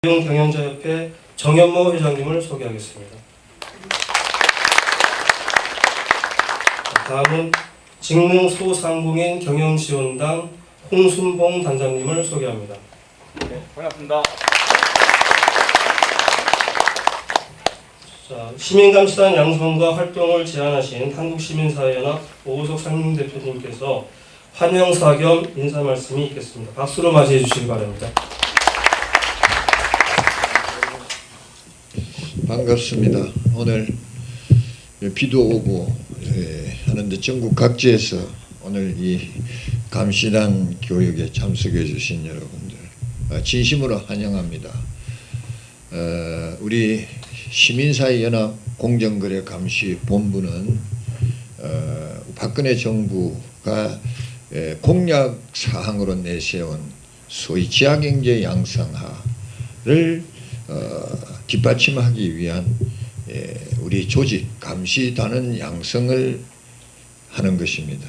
경영자협회 정현모 회장님을 소개하겠습니다. 다음은 직능소상공인 경영지원당 홍순봉 단장님을 소개합니다. 네, 반갑습니다. 자, 시민감시단 양성과 활동을 제안하신 한국시민사회연합 오우석 상임대표님께서 환영사 겸 인사 말씀이 있겠습니다. 박수로 맞이해 주시기 바랍니다. 반갑습니다. 오늘 비도 오고 하는데 전국 각지에서 오늘 이 감시단 교육에 참석해 주신 여러분들 진심으로 환영합니다. 우리 시민사회연합 공정거래감시본부는 박근혜 정부가 공약사항으로 내세운 소위 지하경제 양성화를 뒷받침하기 위한 우리 조직 감시단은 양성을 하는 것입니다.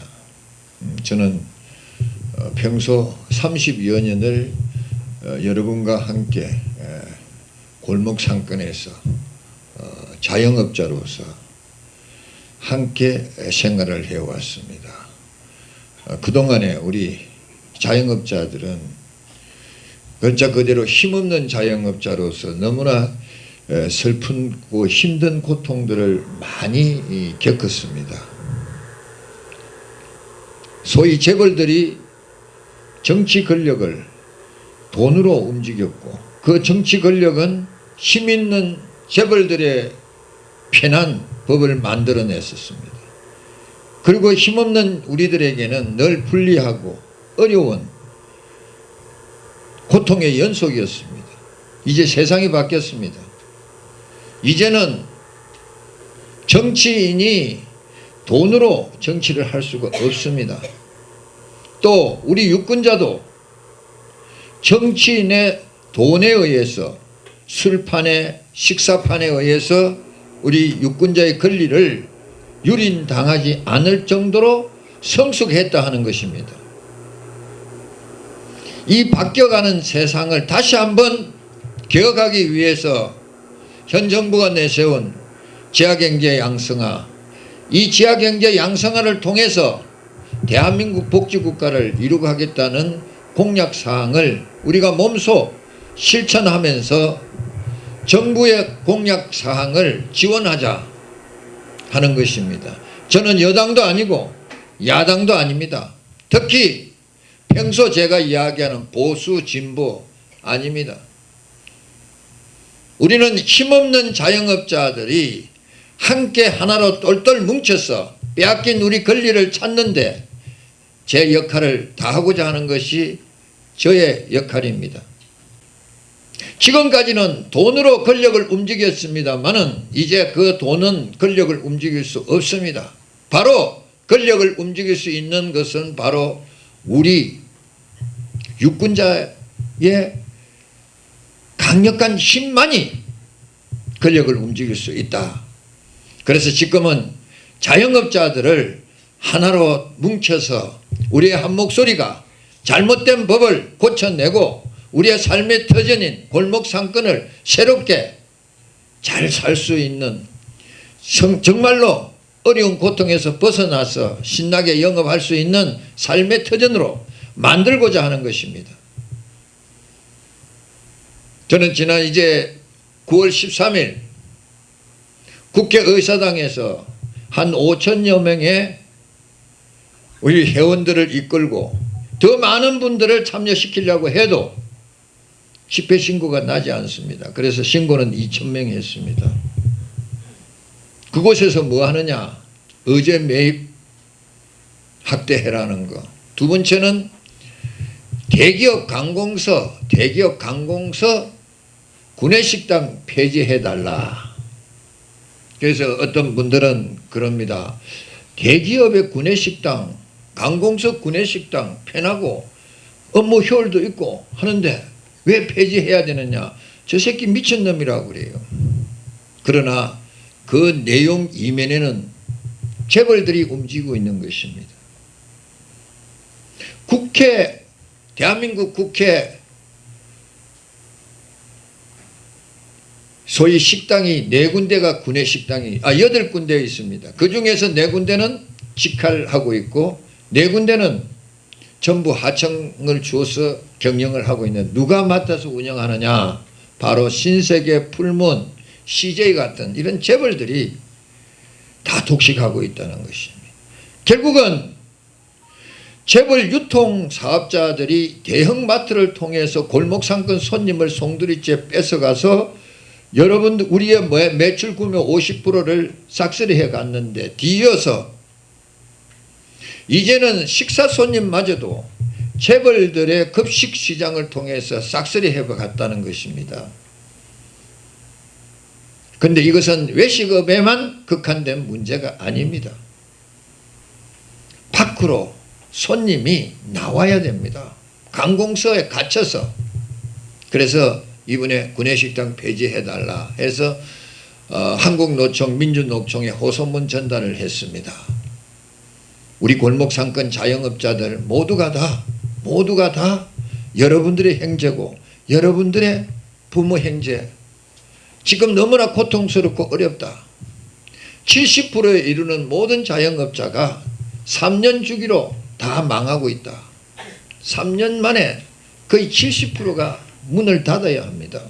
저는 평소 30여 년을 여러분과 함께 골목 상권에서 자영업자로서 함께 생활을 해왔습니다. 그동안에 우리 자영업자들은 글자 그대로 힘없는 자영업자로서 너무나 슬프고 힘든 고통들을 많이 겪었습니다. 소위 재벌들이 정치 권력을 돈으로 움직였고 그 정치 권력은 힘 있는 재벌들의 편한 법을 만들어냈었습니다. 그리고 힘없는 우리들에게는 늘 불리하고 어려운 고통의 연속이었습니다. 이제 세상이 바뀌었습니다. 이제는 정치인이 돈으로 정치를 할 수가 없습니다. 또 우리 유권자도 정치인의 돈에 의해서 술판에 식사판에 의해서 우리 유권자의 권리를 유린당하지 않을 정도로 성숙했다 하는 것입니다. 이 바뀌어가는 세상을 다시 한번 개혁하기 위해서 현 정부가 내세운 지하경제 양성화, 이 지하경제 양성화를 통해서 대한민국 복지국가를 이루가겠다는 공약사항을 우리가 몸소 실천하면서 정부의 공약사항을 지원하자 하는 것입니다. 저는 여당도 아니고 야당도 아닙니다. 특히 평소 제가 이야기하는 보수 진보 아닙니다. 우리는 힘없는 자영업자들이 함께 하나로 똘똘 뭉쳐서 빼앗긴 우리 권리를 찾는데 제 역할을 다하고자 하는 것이 저의 역할입니다. 지금까지는 돈으로 권력을 움직였습니다만은 이제 그 돈은 권력을 움직일 수 없습니다. 바로 권력을 움직일 수 있는 것은 바로 우리 유권자의 강력한 힘만이 권력을 움직일 수 있다. 그래서 지금은 자영업자들을 하나로 뭉쳐서 우리의 한 목소리가 잘못된 법을 고쳐내고 우리의 삶의 터전인 골목 상권을 새롭게 잘 살 수 있는 정말로 어려운 고통에서 벗어나서 신나게 영업할 수 있는 삶의 터전으로 만들고자 하는 것입니다. 저는 지난 이제 9월 13일 국회의사당에서 한 5천여 명의 우리 회원들을 이끌고 더 많은 분들을 참여시키려고 해도 집회 신고가 나지 않습니다. 그래서 신고는 2,000명이 했습니다. 그곳에서 뭐 하느냐? 의제 매입 확대해라는 거. 두 번째는 대기업 관공서 구내식당 폐지해달라. 그래서 어떤 분들은 그럽니다. 대기업의 구내식당, 관공서 구내식당 편하고 업무 효율도 있고 하는데 왜 폐지해야 되느냐? 저 새끼 미친놈이라고 그래요. 그러나 그 내용 이면에는 재벌들이 움직이고 있는 것입니다. 대한민국 국회 소위 식당이 4군데가 구내식당이 8군데 있습니다. 그 중에서 4군데는 직할하고 있고 4군데는 전부 하청을 주어서 경영을 하고 있는, 누가 맡아서 운영하느냐, 바로 신세계, 풀문, CJ 같은 이런 재벌들이 다 독식하고 있다는 것입니다. 결국은 재벌 유통 사업자들이 대형마트를 통해서 골목상권 손님을 송두리째 뺏어가서 여러분들 우리의 매출 구매 50%를 싹쓸이 해갔는데, 뒤이어서 이제는 식사 손님마저도 재벌들의 급식 시장을 통해서 싹쓸이 해갔다는 것입니다. 그런데 이것은 외식업에만 국한된 문제가 아닙니다. 밖으로 손님이 나와야 됩니다. 관공서에 갇혀서. 그래서 이번에 구내식당 폐지해달라 해서 한국노총, 민주노총에 호소문 전달을 했습니다. 우리 골목상권 자영업자들 모두가 다 여러분들의 형제고 여러분들의 부모 형제, 지금 너무나 고통스럽고 어렵다. 70%에 이르는 모든 자영업자가 3년 주기로 다 망하고 있다. 3년 만에 거의 70%가 문을 닫아야 합니다.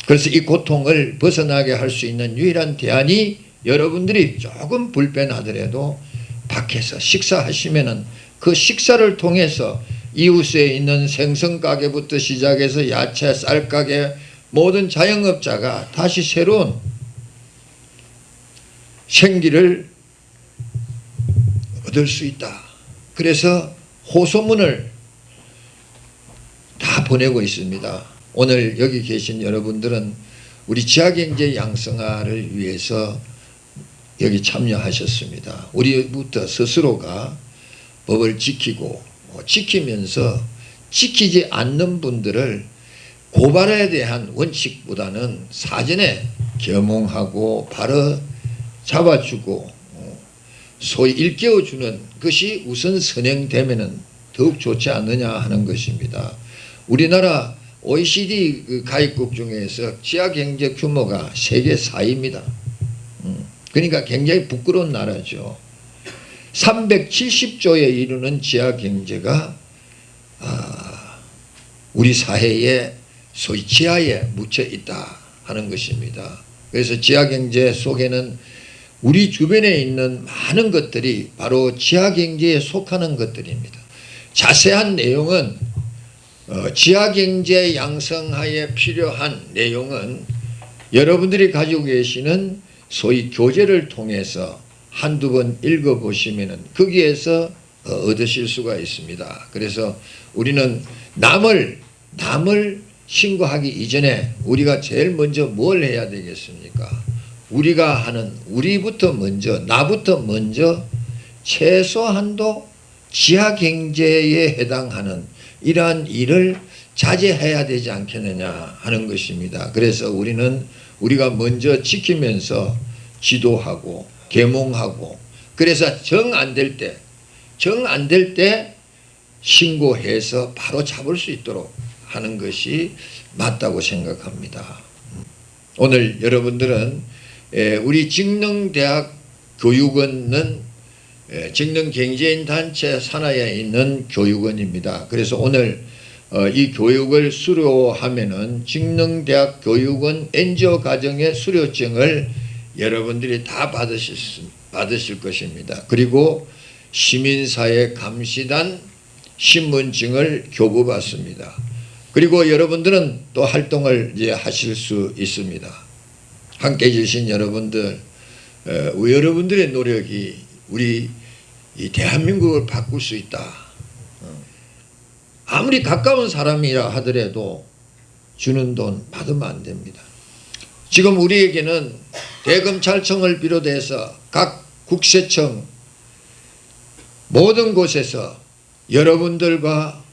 그래서 이 고통을 벗어나게 할 수 있는 유일한 대안이, 여러분들이 조금 불편하더라도 밖에서 식사하시면은 그 식사를 통해서 이웃에 있는 생선가게부터 시작해서 야채, 쌀가게 모든 자영업자가 다시 새로운 생기를 얻을 수 있다. 그래서 호소문을 다 보내고 있습니다. 오늘 여기 계신 여러분들은 우리 지하경제 양성화를 위해서 여기 참여하셨습니다. 우리부터 스스로가 법을 지키고 지키면서 지키지 않는 분들을 고발에 대한 원칙보다는 사전에 겸용하고 바로 잡아주고 소위 일깨워주는 것이 우선 선행되면은 더욱 좋지 않느냐 하는 것입니다. 우리나라 OECD 가입국 중에서 지하경제 규모가 세계 4위입니다. 그러니까 굉장히 부끄러운 나라죠. 370조에 이르는 지하경제가 우리 사회의 소위 지하에 묻혀 있다 하는 것입니다. 그래서 지하경제 속에는 우리 주변에 있는 많은 것들이 바로 지하경제에 속하는 것들입니다. 자세한 내용은 지하경제 양성화에 필요한 내용은 여러분들이 가지고 계시는 소위 교재를 통해서 한두 번 읽어보시면 거기에서 얻으실 수가 있습니다. 그래서 우리는 남을 신고하기 이전에 우리가 제일 먼저 뭘 해야 되겠습니까? 우리가 하는, 우리부터 먼저, 나부터 먼저 최소한도 지하경제에 해당하는 이러한 일을 자제해야 되지 않겠느냐 하는 것입니다. 그래서 우리가 먼저 지키면서 지도하고 계몽하고, 그래서 정 안 될 때 신고해서 바로 잡을 수 있도록 하는 것이 맞다고 생각합니다. 오늘 여러분들은 우리 직능대학 교육원은 직능경제인단체 산하에 있는 교육원입니다. 그래서 오늘 이 교육을 수료하면은 직능대학 교육원 NGO 과정의 수료증을 여러분들이 다 받으실 것입니다. 그리고 시민사회 감시단 신분증을 교부받습니다. 그리고 여러분들은 또 활동을 이제 하실 수 있습니다. 함께 해주신 여러분들, 여러분들의 노력이 우리 이 대한민국을 바꿀 수 있다. 아무리 가까운 사람이라 하더라도 주는 돈 받으면 안 됩니다. 지금 우리에게는 대검찰청을 비롯해서 각 국세청 모든 곳에서 여러분들과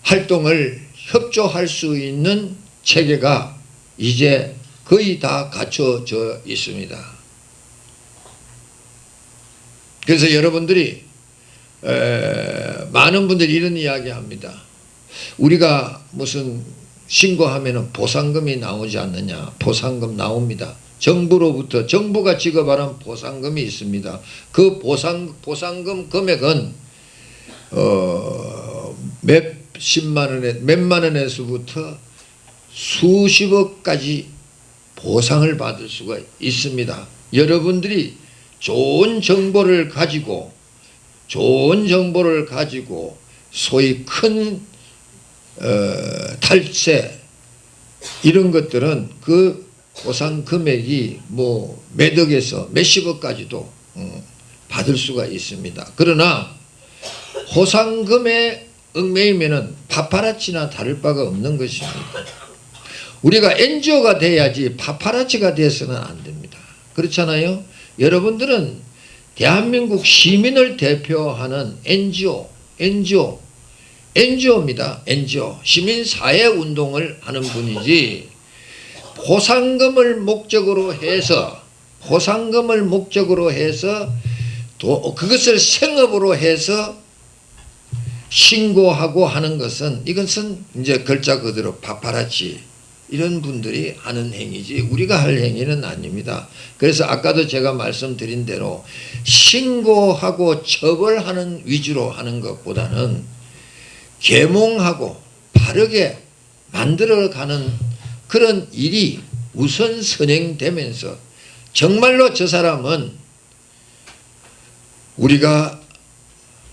활동을 협조할 수 있는 체계가 이제 거의 다 갖춰져 있습니다. 그래서 여러분들이 많은 분들이 이런 이야기 합니다. 우리가 무슨 신고하면은 보상금이 나오지 않느냐? 보상금 나옵니다. 정부로부터 정부가 지급하는 보상금이 있습니다. 그 보상금 금액은 몇만 원에서부터 수십억까지 보상을 받을 수가 있습니다. 여러분들이 좋은 정보를 가지고 소위 큰 탈세 이런 것들은 그 보상 금액이 뭐 몇억에서 몇십억까지도 받을 수가 있습니다. 그러나 보상금에 얽매이면은 파파라치나 다를 바가 없는 것입니다. 우리가 NGO가 돼야지 파파라치가 돼서는 안 됩니다. 그렇잖아요. 여러분들은 대한민국 시민을 대표하는 NGO입니다. NGO 시민사회운동을 하는 분이지 보상금을 목적으로 해서 그것을 생업으로 해서 신고하고 하는 것은 이것은 이제 글자 그대로 파파라치 이런 분들이 하는 행위지 우리가 할 행위는 아닙니다. 그래서 아까도 제가 말씀드린 대로 신고하고 처벌하는 위주로 하는 것보다는 계몽하고 바르게 만들어가는 그런 일이 우선 선행되면서 정말로 저 사람은 우리가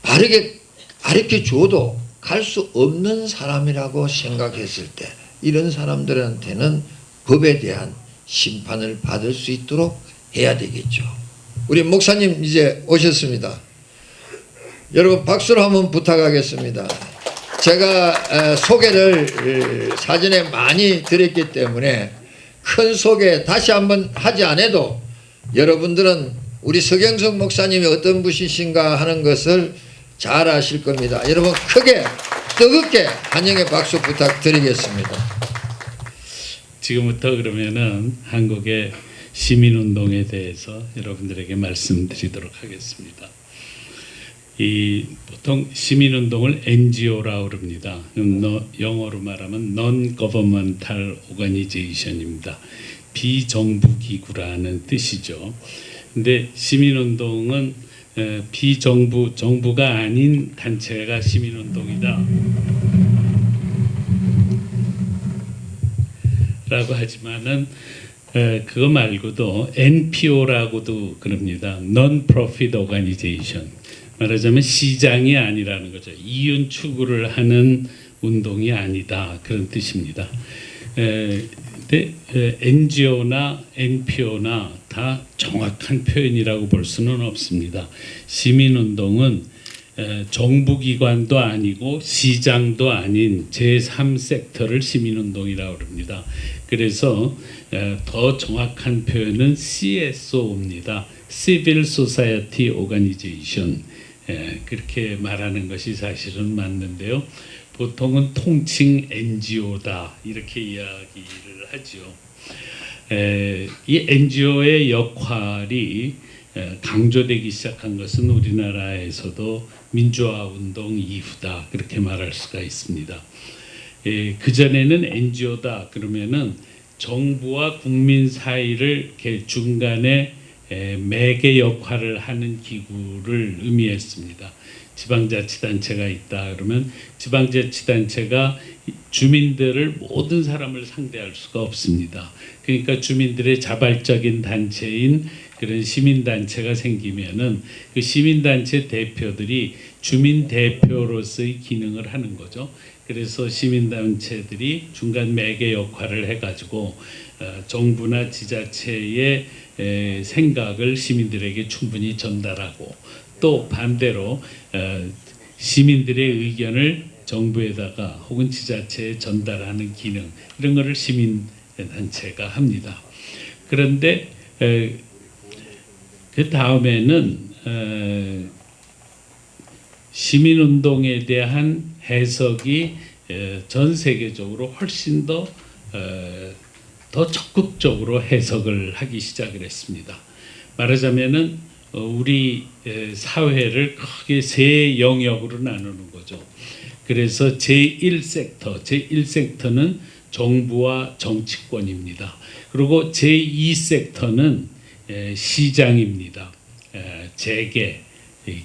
바르게 가르쳐 줘도 갈 수 없는 사람이라고 생각했을 때 이런 사람들한테는 법에 대한 심판을 받을 수 있도록 해야 되겠죠. 우리 목사님 이제 오셨습니다. 여러분 박수로 한번 부탁하겠습니다. 제가 소개를 사전에 많이 드렸기 때문에 큰 소개 다시 한번 하지 않아도 여러분들은 우리 서경석 목사님이 어떤 분이신가 하는 것을 잘 아실 겁니다. 여러분 크게 뜨겁게 환영의 박수 부탁드리겠습니다. 지금부터 그러면은 한국의 시민운동에 대해서 여러분들에게 말씀드리도록 하겠습니다. 보통 시민운동을 NGO라고 그럽니다. 영어로 말하면 Non-Governmental Organization입니다. 비정부기구라는 뜻이죠. 근데 시민운동은 정부가 아닌 단체가 시민운동이다 라고 하지만은 그거 말고도 NPO라고도 그럽니다. Non-Profit Organization. 말하자면 시장이 아니라는 거죠. 이윤 추구를 하는 운동이 아니다 그런 뜻입니다. 근데 NGO나 NPO나 다 정확한 표현이라고 볼 수는 없습니다. 시민운동은 정부기관도 아니고 시장도 아닌 제3섹터를 시민운동이라고 합니다. 그래서 더 정확한 표현은 CSO입니다. Civil Society Organization. 그렇게 말하는 것이 사실은 맞는데요. 보통은 통칭 NGO다 이렇게 이야기를 하죠. 이 NGO의 역할이 강조되기 시작한 것은 우리나라에서도 민주화 운동 이후다 그렇게 말할 수가 있습니다. 그 전에는 NGO다 그러면은 정부와 국민 사이를 이렇게 중간에 매개 역할을 하는 기구를 의미했습니다. 지방자치단체가 있다 그러면 지방자치단체가 주민들을 모든 사람을 상대할 수가 없습니다. 그러니까 주민들의 자발적인 단체인 그런 시민단체가 생기면은 그 시민단체 대표들이 주민대표로서의 기능을 하는 거죠. 그래서 시민단체들이 중간 매개 역할을 해가지고 정부나 지자체의 생각을 시민들에게 충분히 전달하고 또 반대로 시민들의 의견을 정부에다가 혹은 지자체에 전달하는 기능 이런 것을 시민단체가 합니다. 그런데 그 다음에는 시민운동에 대한 해석이 전 세계적으로 훨씬 더 적극적으로 해석을 하기 시작을 했습니다. 말하자면은 우리 사회를 크게 세 영역으로 나누는 거죠. 그래서 제1섹터는 정부와 정치권입니다. 그리고 제2섹터는 시장입니다. 재계,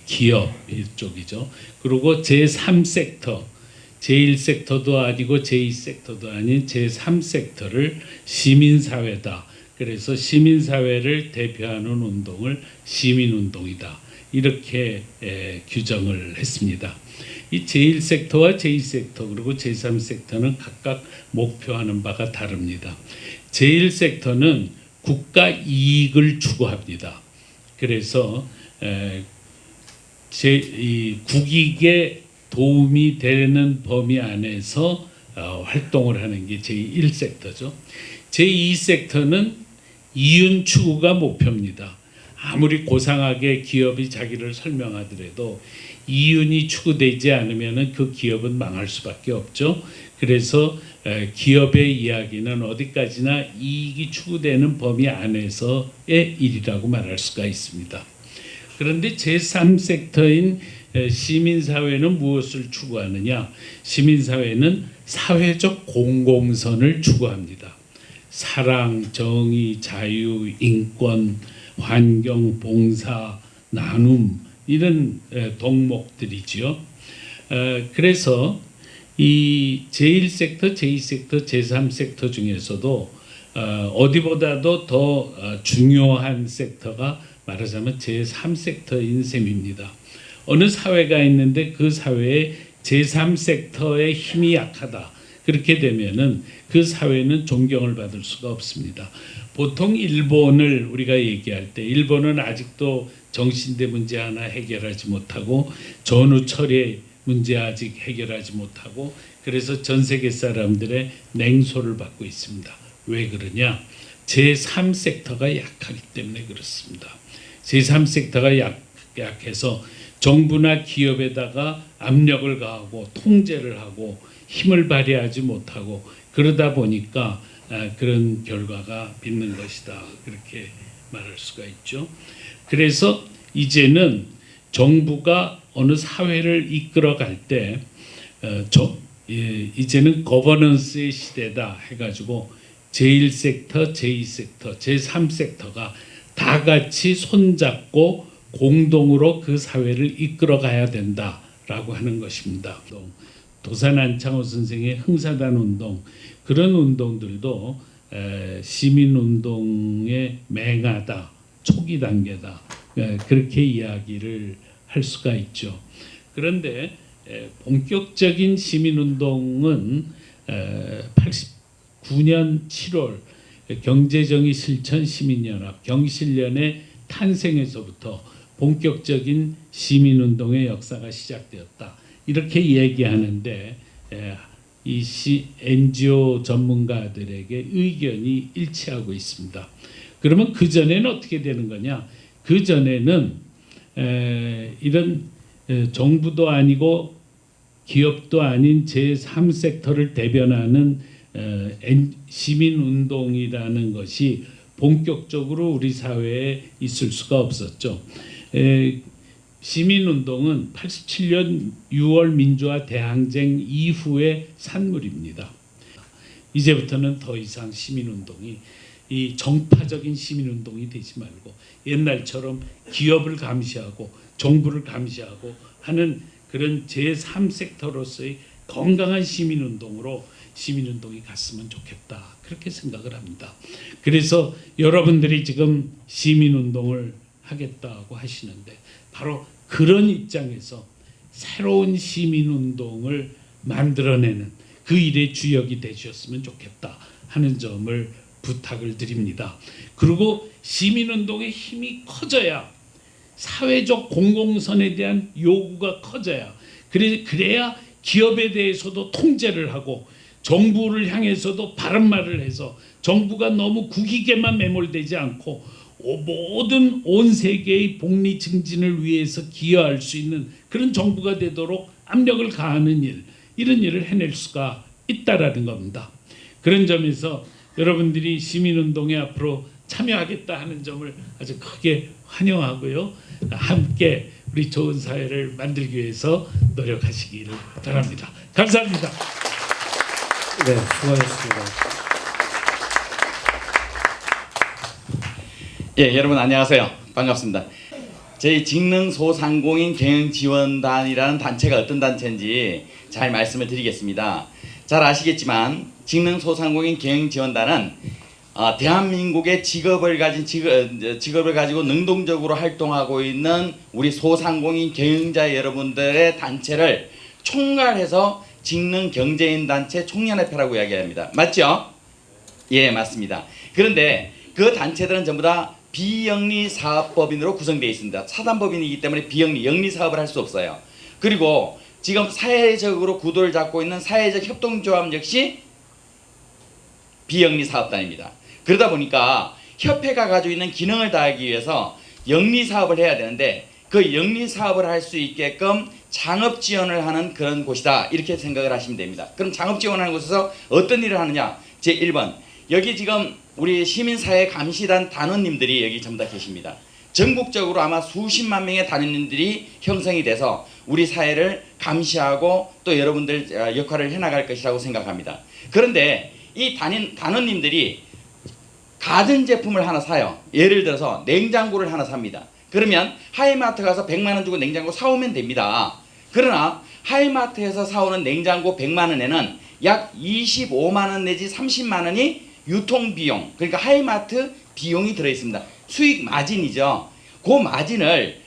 기업 이쪽이죠. 그리고 제3섹터, 제1섹터도 아니고 제2섹터도 아닌 제3섹터를 시민사회다. 그래서 시민사회를 대표하는 운동을 시민운동이다. 이렇게 규정을 했습니다. 이 제1섹터와 제2섹터 그리고 제3섹터는 각각 목표하는 바가 다릅니다. 제1섹터는 국가 이익을 추구합니다. 그래서 이 국익에 도움이 되는 범위 안에서 활동을 하는 게 제1섹터죠. 제2섹터는 이윤 추구가 목표입니다. 아무리 고상하게 기업이 자기를 설명하더라도 이윤이 추구되지 않으면 그 기업은 망할 수밖에 없죠. 그래서 기업의 이야기는 어디까지나 이익이 추구되는 범위 안에서의 일이라고 말할 수가 있습니다. 그런데 제3섹터인 시민사회는 무엇을 추구하느냐? 시민사회는 사회적 공공선을 추구합니다. 사랑, 정의, 자유, 인권, 환경, 봉사, 나눔 이런 덕목들이지요. 그래서 이 제1섹터, 제2섹터, 제3섹터 중에서도 어디보다도 더 중요한 섹터가 말하자면 제3섹터인 셈입니다. 어느 사회가 있는데 그 사회에 제3섹터의 힘이 약하다. 그렇게 되면은 그 사회는 존경을 받을 수가 없습니다. 보통 일본을 우리가 얘기할 때 일본은 아직도 정신대 문제 하나 해결하지 못하고 전후 철의 문제 아직 해결하지 못하고 그래서 전 세계 사람들의 냉소를 받고 있습니다. 왜 그러냐? 제3섹터가 약하기 때문에 그렇습니다. 제3섹터가 약해서 정부나 기업에다가 압력을 가하고 통제를 하고 힘을 발휘하지 못하고 그러다 보니까 그런 결과가 빚는 것이다. 그렇게 말할 수가 있죠. 그래서 이제는 정부가 어느 사회를 이끌어갈 때 이제는 거버넌스의 시대다 해가지고 제1섹터, 제2섹터, 제3섹터가 다 같이 손잡고 공동으로 그 사회를 이끌어가야 된다라고 하는 것입니다. 도산 안창호 선생의 흥사단 운동 그런 운동들도 시민운동의 맹하다, 초기 단계다 그렇게 이야기를 할 수가 있죠. 그런데 본격적인 시민운동은 89년 7월 경제정의 실천 시민연합 경실련의 탄생에서부터 본격적인 시민운동의 역사가 시작되었다. 이렇게 얘기하는데 이 NGO 전문가들에게 의견이 일치하고 있습니다. 그러면 그 전에는 어떻게 되는 거냐? 그 전에는 이런 정부도 아니고 기업도 아닌 제3섹터를 대변하는 시민운동이라는 것이 본격적으로 우리 사회에 있을 수가 없었죠. 시민운동은 87년 6월 민주화 대항쟁 이후의 산물입니다. 이제부터는 더 이상 시민운동이 이 정파적인 시민운동이 되지 말고 옛날처럼 기업을 감시하고 정부를 감시하고 하는 그런 제3섹터로서의 건강한 시민운동으로 시민운동이 갔으면 좋겠다. 그렇게 생각을 합니다. 그래서 여러분들이 지금 시민운동을 하겠다고 하시는데 바로 그런 입장에서 새로운 시민운동을 만들어내는 그 일의 주역이 되셨으면 좋겠다 하는 점을 부탁을 드립니다. 그리고 시민운동의 힘이 커져야 사회적 공공선에 대한 요구가 커져야 그래야 기업에 대해서도 통제를 하고 정부를 향해서도 바른 말을 해서 정부가 너무 국익에만 매몰되지 않고 모든 온 세계의 복리 증진을 위해서 기여할 수 있는 그런 정부가 되도록 압력을 가하는 이런 일을 해낼 수가 있다라는 겁니다. 그런 점에서 여러분들이 시민운동에 앞으로 참여하겠다 하는 점을 아주 크게 환영하고요. 함께 우리 좋은 사회를 만들기 위해서 노력하시기를 바랍니다. 감사합니다. 네, 수고하셨습니다. 예, 여러분 안녕하세요. 반갑습니다. 저희 직능소상공인 경영지원단이라는 단체가 어떤 단체인지 잘 말씀을 드리겠습니다. 잘 아시겠지만 직능소상공인 경영지원단은 대한민국의 직업을 가지고 능동적으로 활동하고 있는 우리 소상공인 경영자 여러분들의 단체를 총괄해서 직능경제인단체 총연합회라고 이야기합니다. 맞죠? 예, 맞습니다. 그런데 그 단체들은 전부 다 비영리사업법인으로 구성되어 있습니다. 사단법인이기 때문에 영리사업을 할 수 없어요. 그리고 지금 사회적으로 구도를 잡고 있는 사회적 협동조합 역시 비영리사업단입니다. 그러다 보니까 협회가 가지고 있는 기능을 다하기 위해서 영리사업을 해야 되는데 그 영리사업을 할 수 있게끔 창업지원을 하는 그런 곳이다, 이렇게 생각을 하시면 됩니다. 그럼 창업지원하는 곳에서 어떤 일을 하느냐? 제1번, 여기 지금 우리 시민사회 감시단 단원님들이 여기 전부 다 계십니다. 전국적으로 아마 수십만 명의 단원님들이 형성이 돼서 우리 사회를 감시하고 또 여러분들 역할을 해나갈 것이라고 생각합니다. 그런데 이 단원님들이 가전제품을 하나 사요. 예를 들어서 냉장고를 하나 삽니다. 그러면 하이마트 가서 100만 원 주고 냉장고 사오면 됩니다. 그러나 하이마트에서 사오는 냉장고 100만 원에는 약 25만 원 내지 30만 원이 유통비용, 그러니까 하이마트 비용이 들어있습니다. 수익 마진이죠. 그 마진을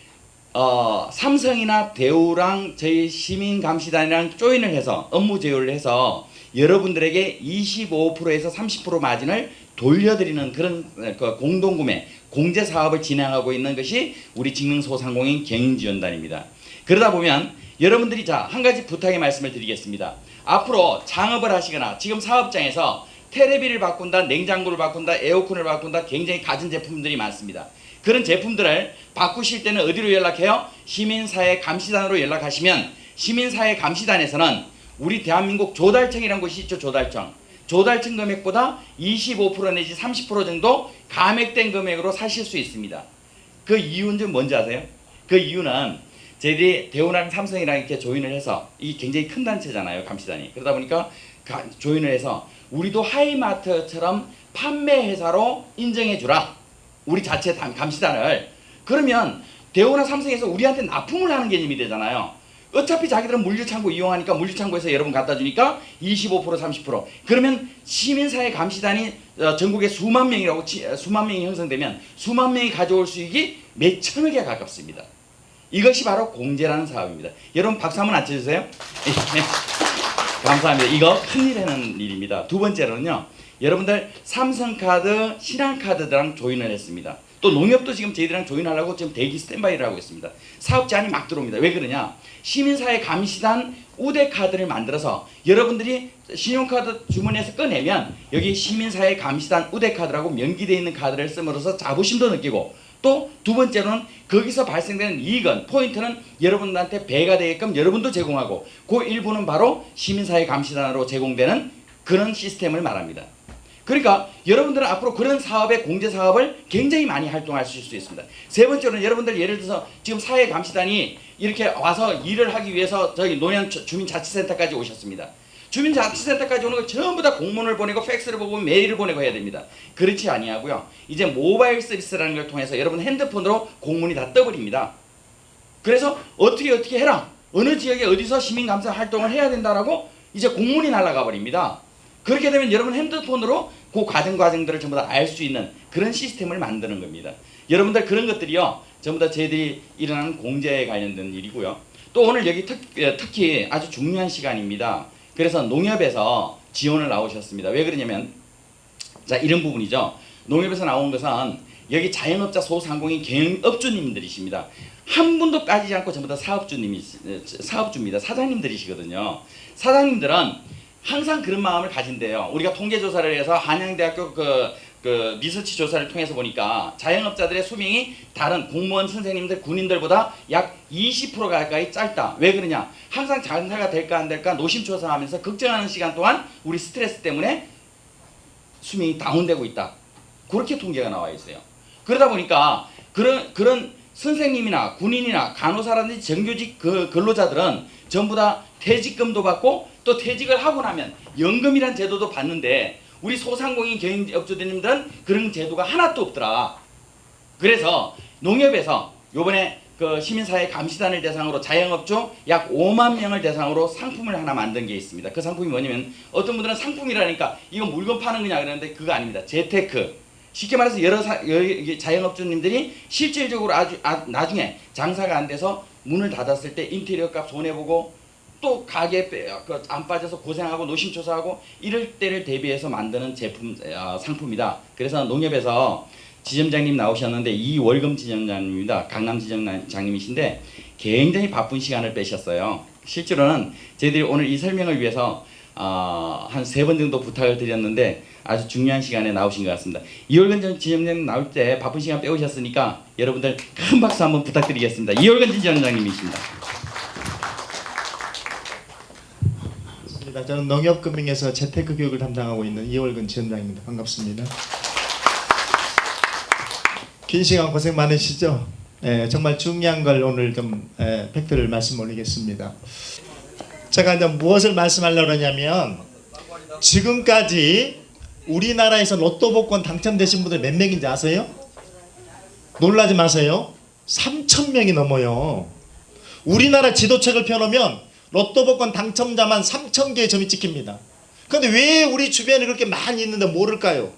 삼성이나 대우랑 저희 시민감시단이랑 조인을 해서 업무 제휴를 해서 여러분들에게 25%에서 30% 마진을 돌려드리는 그런 공동구매, 공제사업을 진행하고 있는 것이 우리 직능소상공인 경영지원단입니다. 그러다 보면 여러분들이 한 가지 부탁의 말씀을 드리겠습니다. 앞으로 창업을 하시거나 지금 사업장에서 테레비를 바꾼다, 냉장고를 바꾼다, 에어컨을 바꾼다, 굉장히 가전제품들이 많습니다. 그런 제품들을 바꾸실 때는 어디로 연락해요? 시민사회 감시단으로 연락하시면 시민사회 감시단에서는 우리 대한민국 조달청이라는 곳이 있죠. 조달청 금액보다 25% 내지 30% 정도 감액된 금액으로 사실 수 있습니다. 그 이유는 좀 뭔지 아세요? 그 이유는 저희들이 대우랑 삼성이랑 이렇게 조인을 해서 이 굉장히 큰 단체잖아요, 감시단이. 그러다 보니까 조인을 해서 우리도 하이마트처럼 판매회사로 인정해주라, 우리 자체 감시단을. 그러면 대우나 삼성에서 우리한테 납품을 하는 개념이 되잖아요. 어차피 자기들은 물류창고 이용하니까 물류창고에서 여러분 갖다 주니까 25% 30%. 그러면 시민사회 감시단이 전국에 수만 명이 형성되면 수만 명이 가져올 수익이 몇 천억에 가깝습니다. 이것이 바로 공제라는 사업입니다. 여러분 박수 한번 안 쳐주세요. 감사합니다. 이거 큰일 하는 일입니다. 두 번째로는요, 여러분들 삼성카드, 신한카드랑 조인을 했습니다. 또 농협도 지금 저희들이랑 조인하려고 지금 대기 스탠바이를 하고 있습니다. 사업 제안이 막 들어옵니다. 왜 그러냐? 시민사회 감시단 우대카드를 만들어서 여러분들이 신용카드 주문해서 꺼내면 여기 시민사회 감시단 우대카드라고 명기되어 있는 카드를 씀으로써 자부심도 느끼고, 또 두 번째로는 거기서 발생되는 이익은, 포인트는 여러분들한테 배가 되게끔 여러분도 제공하고, 그 일부는 바로 시민사회 감시단으로 제공되는 그런 시스템을 말합니다. 그러니까 여러분들은 앞으로 그런 사업의 공제 사업을 굉장히 많이 활동하실 수 있습니다. 세 번째로는 여러분들 예를 들어서 지금 사회감시단이 이렇게 와서 일을 하기 위해서 저희 노년 주민자치센터까지 오셨습니다. 주민자치센터까지 오는 거 전부 다 공문을 보내고 팩스를 보고 메일을 보내고 해야 됩니다. 그렇지 아니하고요. 이제 모바일 서비스라는 걸 통해서 여러분 핸드폰으로 공문이 다 떠버립니다. 그래서 어떻게 해라, 어느 지역에 어디서 시민감사 활동을 해야 된다라고 이제 공문이 날아가 버립니다. 그렇게 되면 여러분 핸드폰으로 그 과정들을 전부 다 알 수 있는 그런 시스템을 만드는 겁니다. 여러분들 그런 것들이요, 전부 다 저희들이 일어나는 공제에 관련된 일이고요. 또 오늘 여기 특히 아주 중요한 시간입니다. 그래서 농협에서 지원을 나오셨습니다. 왜 그러냐면, 자, 이런 부분이죠. 농협에서 나온 것은 여기 자영업자 소상공인 경영업주님들이십니다. 한 분도 빠지지 않고 전부 다 사업주입니다. 사장님들이시거든요. 사장님들은 항상 그런 마음을 가진대요. 우리가 통계조사를 해서 한양대학교 그 리서치 조사를 통해서 보니까 자영업자들의 수명이 다른 공무원 선생님들, 군인들보다 약 20% 가까이 짧다. 왜 그러냐? 항상 장사가 될까 안 될까 노심초사하면서 걱정하는 시간 동안 우리 스트레스 때문에 수명이 다운되고 있다. 그렇게 통계가 나와 있어요. 그러다 보니까 그런 선생님이나 군인이나 간호사라든지 정규직 근로자들은 전부 다 퇴직금도 받고 또 퇴직을 하고 나면 연금이란 제도도 받는데 우리 소상공인 개인업주들님들은 그런 제도가 하나도 없더라. 그래서 농협에서 요번에 그 시민사회 감시단을 대상으로 자영업주 약 5만 명을 대상으로 상품을 하나 만든 게 있습니다. 그 상품이 뭐냐면 어떤 분들은 상품이라니까 이거 물건 파는 거냐 그러는데 그거 아닙니다. 재테크. 쉽게 말해서 여러 자영업주님들이 실질적으로 나중에 장사가 안 돼서 문을 닫았을 때 인테리어 값 손해보고 또 가게 안 빠져서 고생하고 노심초사하고 이럴 때를 대비해서 만드는 상품이다. 그래서 농협에서 지점장님 나오셨는데 이월금 지점장님입니다. 강남 지점장님이신데 굉장히 바쁜 시간을 빼셨어요. 실제로는 저희들이 오늘 이 설명을 위해서 한 3번 정도 부탁을 드렸는데 아주 중요한 시간에 나오신 것 같습니다. 이월근 지점장님 나올 때 바쁜 시간 빼오셨으니까 여러분들 큰 박수 한번 부탁드리겠습니다. 이월근 지점장님이십니다. 저는 농협금융에서 재테크 교육을 담당하고 있는 이월근 지점장입니다. 반갑습니다. 긴 시간 고생 많으시죠? 정말 중요한 걸 오늘 좀 팩트를 말씀 올리겠습니다. 제가 이제 무엇을 말씀하려고 하냐면 지금까지 우리나라에서 로또 복권 당첨되신 분들 몇 명인지 아세요? 놀라지 마세요. 3,000명이 넘어요. 우리나라 지도책을 펴놓으면 로또 복권 당첨자만 3,000개의 점이 찍힙니다. 그런데 왜 우리 주변에 그렇게 많이 있는데 모를까요?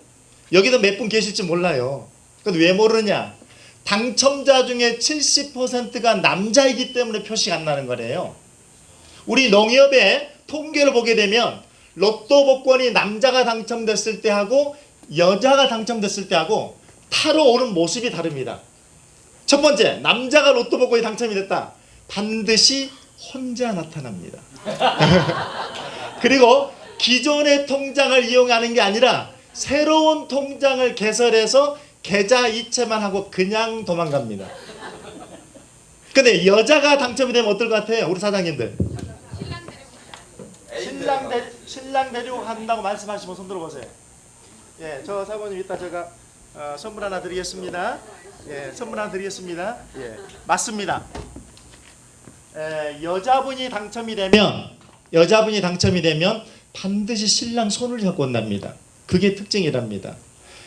여기도 몇 분 계실지 몰라요. 근데 왜 모르냐? 당첨자 중에 70%가 남자이기 때문에 표시가 안 나는 거래요. 우리 농협의 통계를 보게 되면 로또 복권이 남자가 당첨됐을 때하고 여자가 당첨됐을 때하고 타로 오는 모습이 다릅니다. 첫 번째, 남자가 로또 복권이 당첨이 됐다. 반드시 혼자 나타납니다. 그리고 기존의 통장을 이용하는 게 아니라 새로운 통장을 개설해서 계좌 이체만 하고 그냥 도망갑니다. 근데 여자가 당첨이 되면 어떨 것 같아요? 우리 사장님들. 신랑 데리고 간다고 말씀하시면 손 들어보세요. 예, 저 사모님 이따 제가 선물 하나 드리겠습니다. 예, 선물 하나 드리겠습니다. 예, 맞습니다. 여자분이 당첨이 되면 반드시 신랑 손을 잡고 온답니다. 그게 특징이랍니다.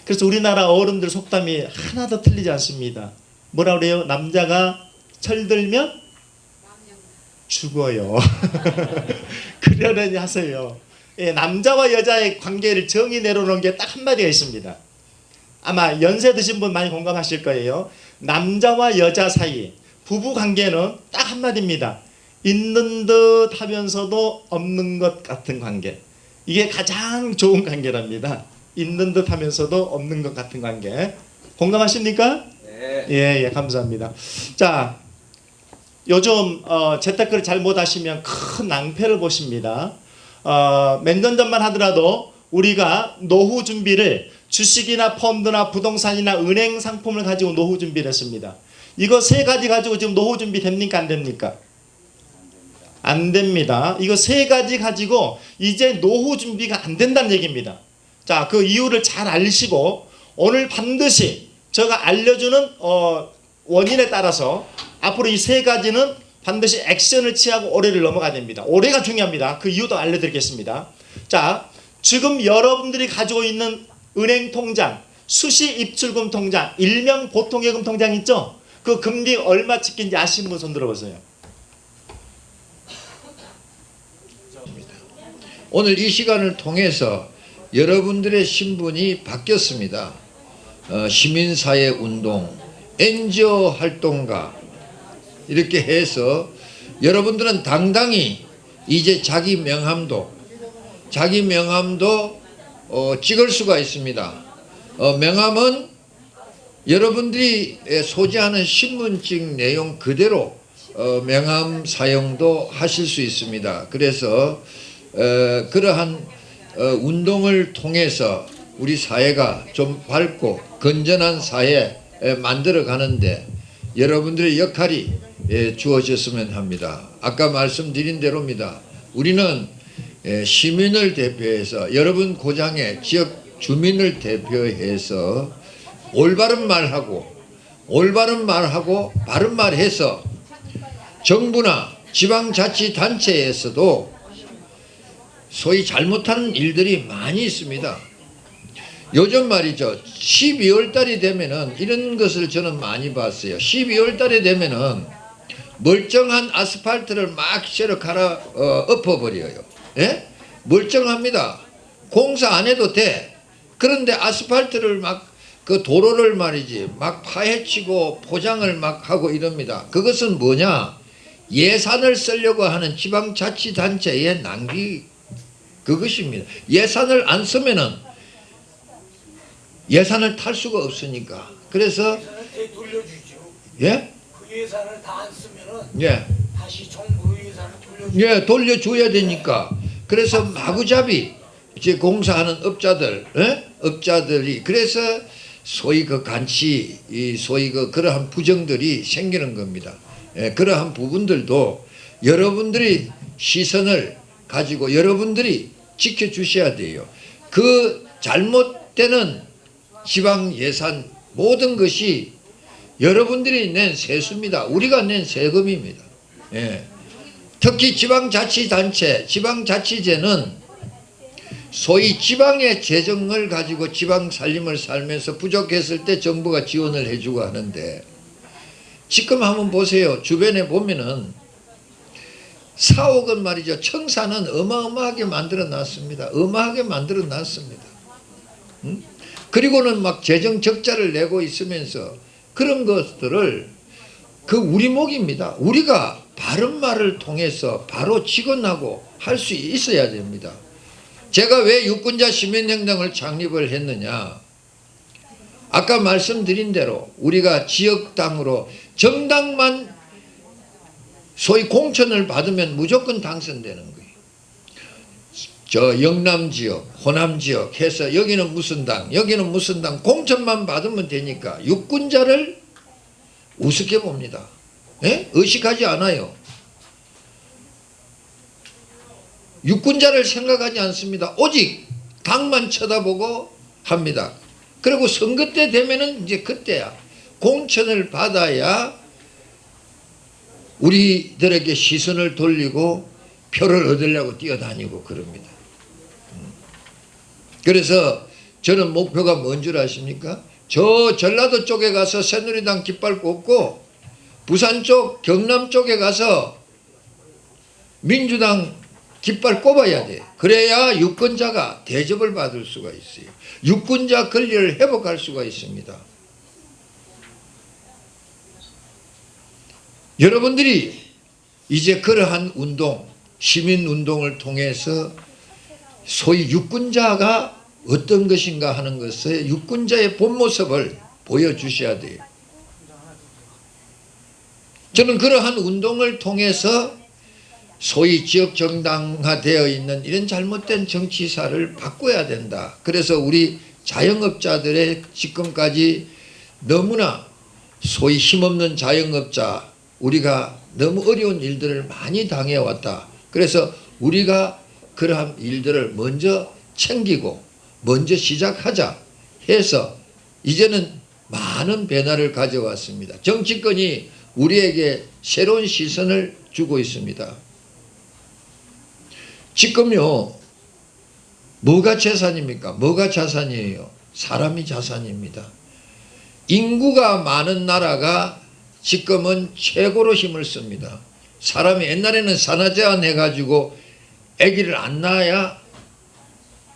그래서 우리나라 어른들 속담이 하나도 틀리지 않습니다. 뭐라 그래요? 남자가 철들면 죽어요. 그러려니 하세요. 예, 남자와 여자의 관계를 정의 내려놓은 게 딱 한마디가 있습니다. 아마 연세 드신 분 많이 공감하실 거예요. 남자와 여자 사이 부부 관계는 딱 한마디입니다. 있는 듯 하면서도 없는 것 같은 관계. 이게 가장 좋은 관계랍니다. 있는 듯 하면서도 없는 것 같은 관계. 공감하십니까? 네. 예, 감사합니다. 자, 요즘 재테크를 잘 못하시면 큰 낭패를 보십니다. 몇 년 전만 하더라도 우리가 노후 준비를 주식이나 펀드나 부동산이나 은행 상품을 가지고 노후 준비를 했습니다. 이거 3가지 가지고 지금 노후 준비 됩니까? 안 됩니까? 안 됩니다. 이거 3가지 가지고 이제 노후 준비가 안 된다는 얘기입니다. 자, 그 이유를 잘 알시고 오늘 반드시 제가 알려주는 원인에 따라서 앞으로 이 3가지는 반드시 액션을 취하고 올해를 넘어가야 됩니다. 올해가 중요합니다. 그 이유도 알려드리겠습니다. 자, 지금 여러분들이 가지고 있는 은행 통장, 수시 입출금 통장, 일명 보통예금 통장 있죠? 그 금리 얼마 찍힌지 아시는 분 손 들어보세요. 오늘 이 시간을 통해서 여러분들의 신분이 바뀌었습니다. 시민사회 운동, NGO 활동가 이렇게 해서 여러분들은 당당히 이제 자기 명함도 찍을 수가 있습니다. 명함은 여러분들이 소지하는 신분증 내용 그대로 명함 사용도 하실 수 있습니다. 그래서 그러한 운동을 통해서 우리 사회가 좀 밝고 건전한 사회 만들어 가는데 여러분들의 역할이 주어졌으면 합니다. 아까 말씀드린 대로입니다. 우리는 시민을 대표해서 여러분 고장의 지역 주민을 대표해서 올바른 말하고 바른 말해서 정부나 지방자치단체에서도 소위 잘못하는 일들이 많이 있습니다. 요즘 말이죠. 12월 달이 되면은 이런 것을 저는 많이 봤어요. 12월 달에 되면은 멀쩡한 아스팔트를 막 새로 갈아 엎어버려요. 예? 멀쩡합니다. 공사 안 해도 돼. 그런데 아스팔트를 막 그 도로를 말이지 막 파헤치고 포장을 막 하고 이럽니다. 그것은 뭐냐? 예산을 쓰려고 하는 지방자치단체의 낭비, 그것입니다. 예산을 안 쓰면은 예산을 탈 수가 없으니까. 그래서 예산을 돌려주죠. 예? 그 예산을 다 안 쓰면은 예. 다시 정부 예산을 돌려주죠. 예, 돌려줘야 되니까. 그래서 마구잡이 이제 공사하는 업자들, 예? 업자들이 그래서 소위 그 간치, 이 소위 그 그러한 부정들이 생기는 겁니다. 예, 그러한 부분들도 여러분들이 시선을 가지고 여러분들이 지켜주셔야 돼요. 그 잘못되는 지방 예산 모든 것이 여러분들이 낸 세수입니다. 우리가 낸 세금입니다. 예. 특히 지방자치단체, 지방자치제는 소위 지방의 재정을 가지고 지방 살림을 살면서 부족했을 때 정부가 지원을 해주고 하는데 지금 한번 보세요. 주변에 보면은 사옥은 말이죠. 청사는 어마어마하게 만들어 놨습니다. 어마하게 만들어 놨습니다. 그리고는 막 재정 적자를 내고 있으면서 그런 것들을 그 우리 목입니다. 우리가 바른 말을 통해서 바로 직언하고 할 수 있어야 됩니다. 제가 왜 유권자 시민행동을 창립을 했느냐? 아까 말씀드린 대로 우리가 지역당으로 정당만 소위 공천을 받으면 무조건 당선되는 거예요. 저 영남지역, 호남지역 해서 여기는 무슨 당, 여기는 무슨 당 공천만 받으면 되니까 유권자를 우습게 봅니다. 예? 의식하지 않아요. 유권자를 생각하지 않습니다. 오직 당만 쳐다보고 합니다. 그리고 선거 때 되면은 이제 그때야 공천을 받아야 우리들에게 시선을 돌리고 표를 얻으려고 뛰어다니고 그럽니다. 그래서 저는 목표가 뭔 줄 아십니까? 저 전라도 쪽에 가서 새누리당 깃발 꽂고 부산 쪽 경남 쪽에 가서 민주당 깃발 꼽아야 돼. 그래야 유권자가 대접을 받을 수가 있어요. 유권자 권리를 회복할 수가 있습니다. 여러분들이 이제 그러한 운동, 시민운동을 통해서 소위 유권자가 어떤 것인가 하는 것을 유권자의 본 모습을 보여주셔야 돼요. 저는 그러한 운동을 통해서 소위 지역 정당화되어 있는 이런 잘못된 정치사를 바꿔야 된다. 그래서 우리 자영업자들의 지금까지 너무나 소위 힘없는 자영업자 우리가 너무 어려운 일들을 많이 당해왔다. 그래서 우리가 그러한 일들을 먼저 챙기고 먼저 시작하자 해서 이제는 많은 변화를 가져왔습니다. 정치권이 우리에게 새로운 시선을 주고 있습니다. 지금요, 뭐가 재산입니까? 뭐가 자산이에요? 사람이 자산입니다. 인구가 많은 나라가 지금은 최고로 힘을 씁니다. 사람이 옛날에는 산하제한 해가지고 아기를 안 낳아야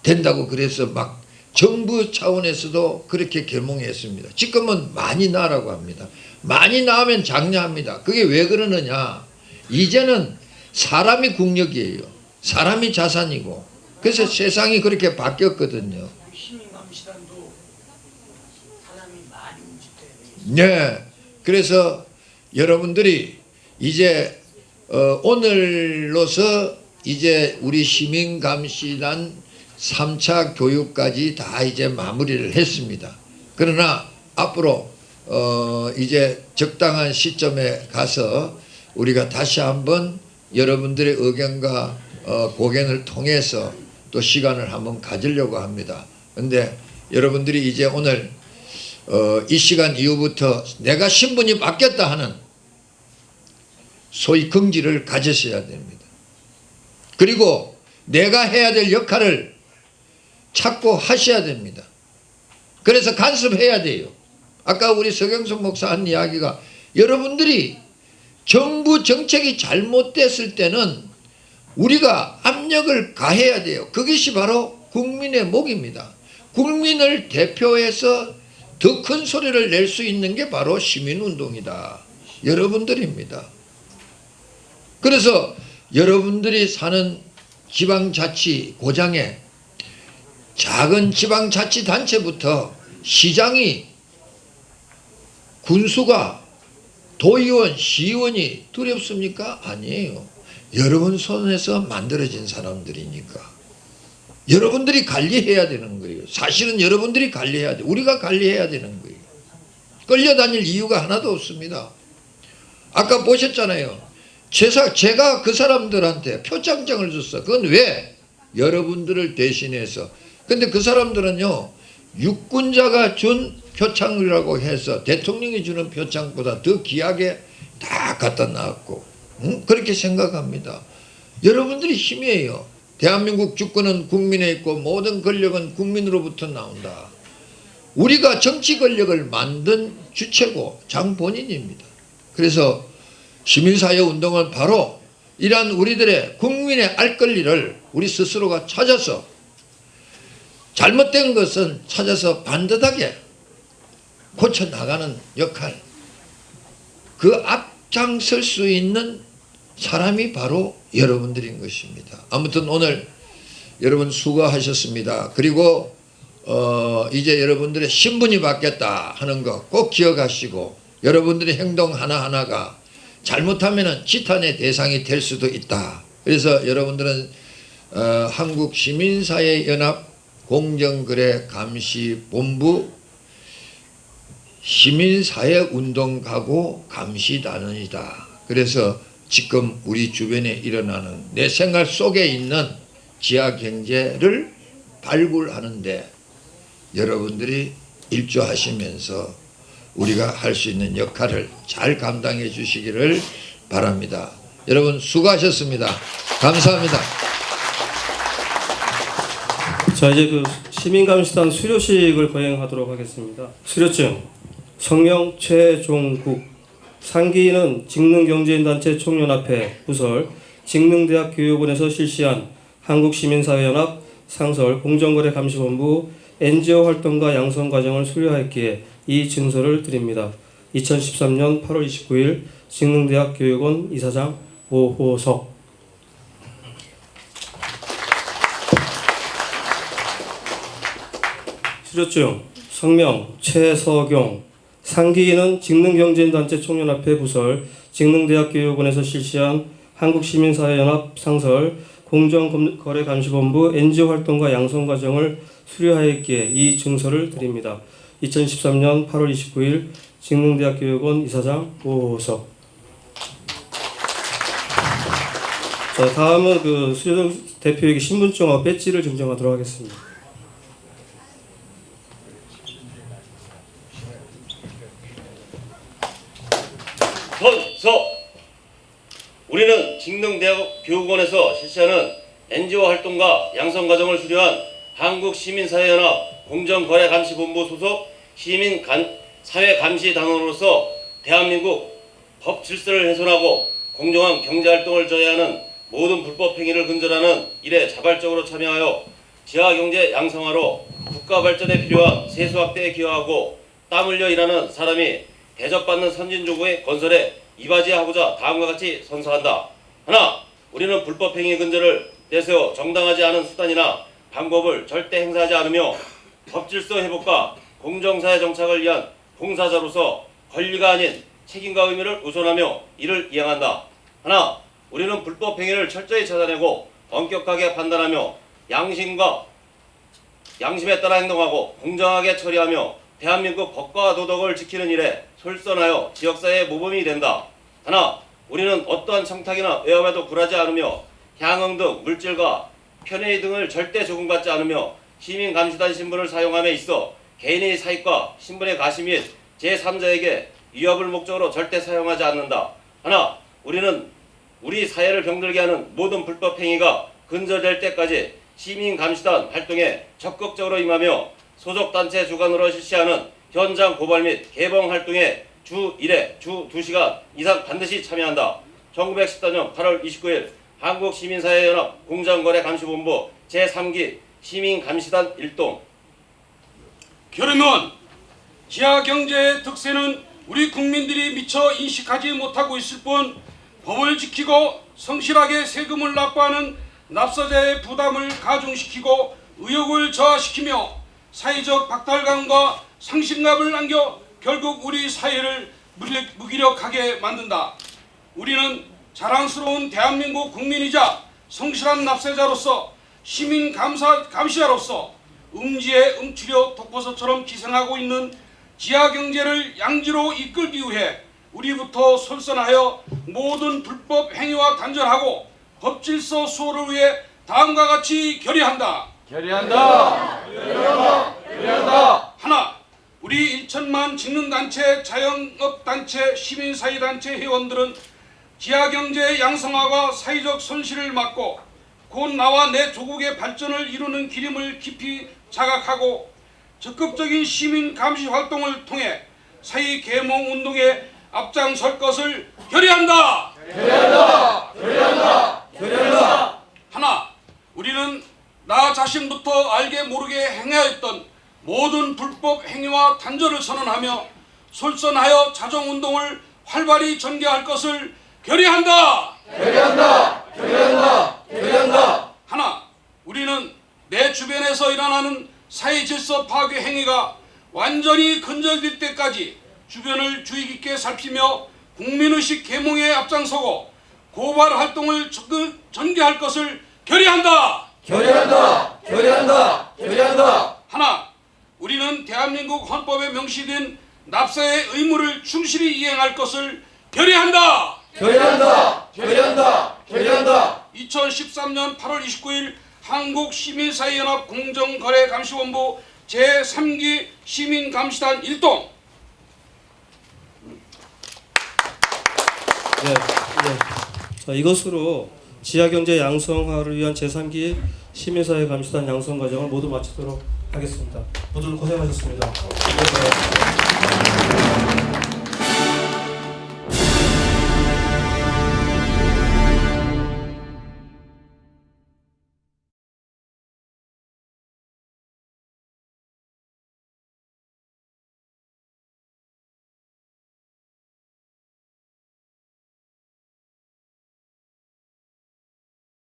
된다고 그래서 막 정부 차원에서도 그렇게 결몽했습니다. 지금은 많이 낳으라고 합니다. 많이 낳으면 장려합니다. 그게 왜 그러느냐? 이제는 사람이 국력이에요. 사람이 자산이고 그래서 세상이 그렇게 바뀌었거든요. 시민감시단도 사람이 많이 움직여야 되겠습니다. 네. 그래서 여러분들이 이제 오늘로서 이제 우리 시민감시단 3차 교육까지 다 이제 마무리를 했습니다. 그러나 앞으로 이제 적당한 시점에 가서 우리가 다시 한번 여러분들의 의견과 고견을 통해서 또 시간을 한번 가지려고 합니다. 그런데 여러분들이 이제 오늘 이 시간 이후부터 내가 신분이 바뀌었다 하는 소위 긍지를 가지셔야 됩니다. 그리고 내가 해야 될 역할을 찾고 하셔야 됩니다. 그래서 간섭해야 돼요. 아까 우리 서경석 목사 한 이야기가 여러분들이 정부 정책이 잘못됐을 때는 우리가 압력을 가해야 돼요. 그것이 바로 국민의 목입니다. 국민을 대표해서 더 큰 소리를 낼 수 있는 게 바로 시민운동이다. 여러분들입니다. 그래서 여러분들이 사는 지방자치 고장에 작은 지방자치단체부터 시장이 군수가 도의원, 시의원이 두렵습니까? 아니에요. 여러분 손에서 만들어진 사람들이니까. 여러분들이 관리해야 되는 거예요. 사실은 여러분들이 관리해야 돼. 우리가 관리해야 되는 거예요. 끌려다닐 이유가 하나도 없습니다. 아까 보셨잖아요. 제가 그 사람들한테 표창장을 줬어. 그건 왜? 여러분들을 대신해서. 근데 그 사람들은요, 육군자가 준 표창이라고 해서 대통령이 주는 표창보다 더 귀하게 다 갖다 놨고, 그렇게 생각합니다. 여러분들이 힘이에요. 대한민국 주권은 국민에 있고 모든 권력은 국민으로부터 나온다. 우리가 정치 권력을 만든 주체고 장본인입니다. 그래서 시민사회 운동은 바로 이러한 우리들의 국민의 알 권리를 우리 스스로가 찾아서 잘못된 것은 찾아서 반듯하게 고쳐나가는 역할, 그 앞장설 수 있는 사람이 바로 여러분들인 것입니다. 아무튼 오늘 여러분 수고하셨습니다. 그리고 이제 여러분들의 신분이 바뀌었다 하는 거 꼭 기억하시고, 여러분들의 행동 하나하나가 잘못하면 지탄의 대상이 될 수도 있다. 그래서 여러분들은 한국시민사회연합 공정거래감시본부 시민사회운동가구 감시단원이다. 그래서 지금 우리 주변에 일어나는 내 생활 속에 있는 지하경제를 발굴하는데 여러분들이 일조하시면서 우리가 할 수 있는 역할을 잘 감당해 주시기를 바랍니다. 여러분 수고하셨습니다. 감사합니다. 자, 이제 그 시민감시단 수료식을 거행하도록 하겠습니다. 수료증 성명 최종국, 상기인은 직능경제인단체 총연합회 부설, 직능대학교육원에서 실시한 한국시민사회연합 상설 공정거래감시본부 NGO 활동과 양성과정을 수료하였기에 이 증서를 드립니다. 2013년 8월 29일 직능대학교육원 이사장 오호석. 수료증 성명 최서경, 상기인은 직능경제인단체 총연합회 부설, 직능대학교육원에서 실시한 한국시민사회연합 상설 공정거래감시본부 NGO 활동과 양성과정을 수료하였기에 이 증서를 드립니다. 2013년 8월 29일 직능대학교육원 이사장 오호석. 자, 다음은 그 수료증 대표에게 신분증과 배지를 증정하도록 하겠습니다. 선서! 우리는 직능대학교육원에서 실시하는 NGO 활동과 양성과정을 수료한 한국시민사회연합 공정거래감시본부 소속 시민사회감시단원으로서 대한민국 법 질서를 훼손하고 공정한 경제활동을 저해하는 모든 불법 행위를 근절하는 일에 자발적으로 참여하여 지하경제 양성화로 국가 발전에 필요한 세수 확대에 기여하고 땀 흘려 일하는 사람이 대접받는 선진조국의 건설에 이바지하고자 다음과 같이 선서한다. 하나, 우리는 불법 행위 근절을 내세워 정당하지 않은 수단이나 방법을 절대 행사하지 않으며 법질서 회복과 공정사회 정착을 위한 봉사자로서 권리가 아닌 책임과 의무를 우선하며 이를 이행한다. 하나, 우리는 불법 행위를 철저히 찾아내고 엄격하게 판단하며 양심에 따라 행동하고 공정하게 처리하며 대한민국 법과 도덕을 지키는 일에 솔선하여 지역사회의 모범이 된다. 하나, 우리는 어떠한 청탁이나 외압에도 굴하지 않으며 향응 등 물질과 편의 등을 절대 적용받지 않으며 시민감시단 신분을 사용함에 있어 개인의 사익과 신분의 가시 및 제3자에게 위협을 목적으로 절대 사용하지 않는다. 하나, 우리는 우리 사회를 병들게 하는 모든 불법 행위가 근절될 때까지 시민감시단 활동에 적극적으로 임하며 소속단체 주관으로 실시하는 현장 고발 및 개봉 활동에 주 1회 주 2시간 이상 반드시 참여한다. 1914년 8월 29일 한국시민사회연합 공정거래감시본부 제3기 시민감시단 1동. 결의문 지하경제의 득세는 우리 국민들이 미처 인식하지 못하고 있을 뿐 법을 지키고 성실하게 세금을 납부하는 납세자의 부담을 가중시키고 의욕을 저하시키며 사회적 박탈감과 상실감을 안겨 결국 우리 사회를 무기력하게 만든다. 우리는 자랑스러운 대한민국 국민이자 성실한 납세자로서 시민 감시자로서 음지에 움츠려 독버섯처럼 기생하고 있는 지하경제를 양지로 이끌기 위해 우리부터 솔선하여 모든 불법 행위와 단절하고 법질서 수호를 위해 다음과 같이 결의한다. 하나, 우리 1천만 직능단체, 자영업단체, 시민사회단체 회원들은 지하경제의 양성화와 사회적 손실을 막고 곧 나와 내 조국의 발전을 이루는 기림을 깊이 자각하고 적극적인 시민 감시 활동을 통해 사회 계몽 운동에 앞장설 것을 결의한다. 하나, 우리는 나 자신부터 알게 모르게 행하였던 모든 불법 행위와 단절을 선언하며 솔선하여 자정운동을 활발히 전개할 것을 결의한다. 하나, 우리는 내 주변에서 일어나는 사회 질서 파괴 행위가 완전히 근절될 때까지 주변을 주의 깊게 살피며 국민의식 계몽에 앞장서고 고발 활동을 전개할 것을 결의한다. 하나, 우리는 대한민국 헌법에 명시된 납세의 의무를 충실히 이행할 것을 결의한다. 2013년 8월 29일 한국시민사회연합 공정거래감시본부 제3기 시민감시단 1동. 자, 이것으로 지하경제 양성화를 위한 제3기 시민사회 감시단 양성 과정을 모두 마치도록 하겠습니다. 모두 고생하셨습니다.